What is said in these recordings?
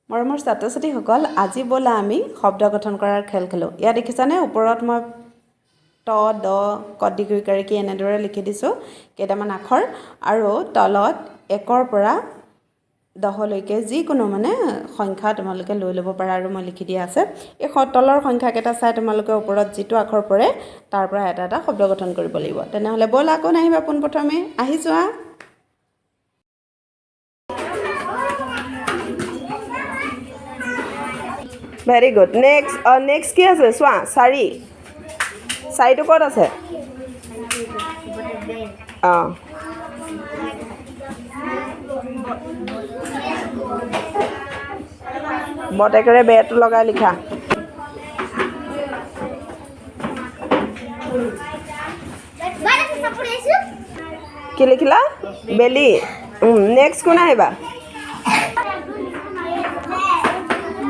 মৰমৰ ছাত্ৰ-ছাত্ৰীসকল আজি ব'লা আমি শব্দ গঠন কৰাৰ খেল খেলোঁ। ইয়াত দেখিছানে ওপৰত মই ত, দ, ক দীৰ্ঘইকাৰে কি এনেদৰে লিখি দিছোঁ কেইটামান আখৰ আৰু তলত 1ৰ পৰা 10লৈকে যিকোনো সংখ্যা তোমালোকে লৈ ল'ব পাৰা আৰু মই লিখি দিয়া আছে। এই তলৰ সংখ্যাকেইটা চাই তোমালোকে ওপৰত যিটো আখৰ পৰে তাৰ পৰা এটা এটা শব্দ গঠন কৰিব লাগিব। তেনেহ'লে ব'লা কোন আহিবা পোনপ্ৰথমে আহি যোৱা। Very good. নেক্সট কি আছে চোৱা 4টো ক'ত আছে? অঁ বটেকেৰে বেটো লগাই লিখা। কি লিখিলা? বেলি। নেক্সট কোন আহিবা?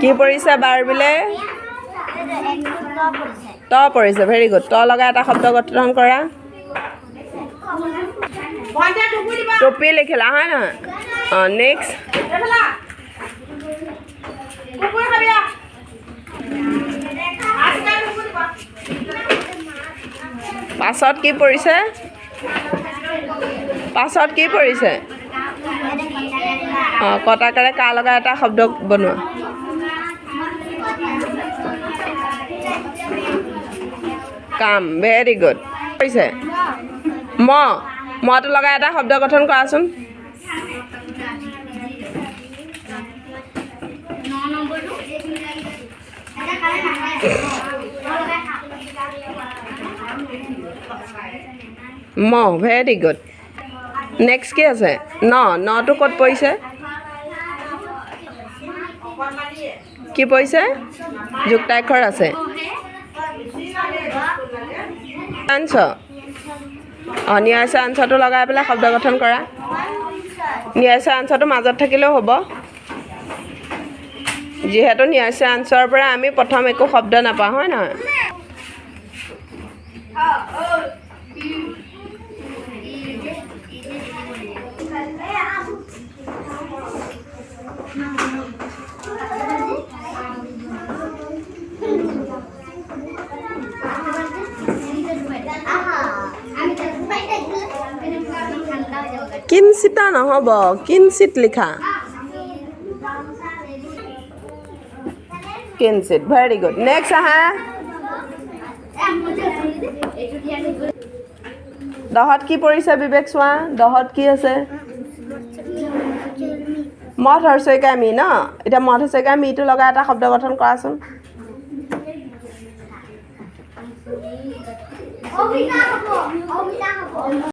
কি পৰিছে বাৰ বোলে? ত পৰিছে। Very good. ত লগাই এটা শব্দ গঠন কৰা। টুপি লিখিলা হয় নহয়? অঁ নেক্সট পাছত কি পৰিছে? অঁ কটাকাৰে কা লগাই এটা শব্দ বনোৱা। কাম। Very good. পৰিছে মটো লগাই এটা শব্দ গঠন কৰাচোন। Very good. নেক্সট কি আছে? নটো ক'ত পৰিছে? কি পৰিছে? যুক্তাক্ষৰ আছে। আঞ্চ নিয়াইছে আঞ্চটো লগাই পেলাই শব্দ গঠন কৰা। নিয়াইছে আঞ্চটো মাজত থাকিলেও হ'ব, যিহেতু নিয়াইছে আঞ্চৰ পৰা আমি প্ৰথম একো শব্দ নাপাওঁ হয় নহয়? কিঞ্চিতা নহ'ব, কিঞ্চিত লিখা। কিঞ্চিত। Very good. নেক্সট আহা। 10ত কি পৰিছে বিবেক চোৱা। 10ত কি আছে? মথ হৰ্ষইকাৰ মি ন? এতিয়া মথ হৰ্ষইকাৰ মিটো লগাই এটা শব্দ গঠন কৰাচোন।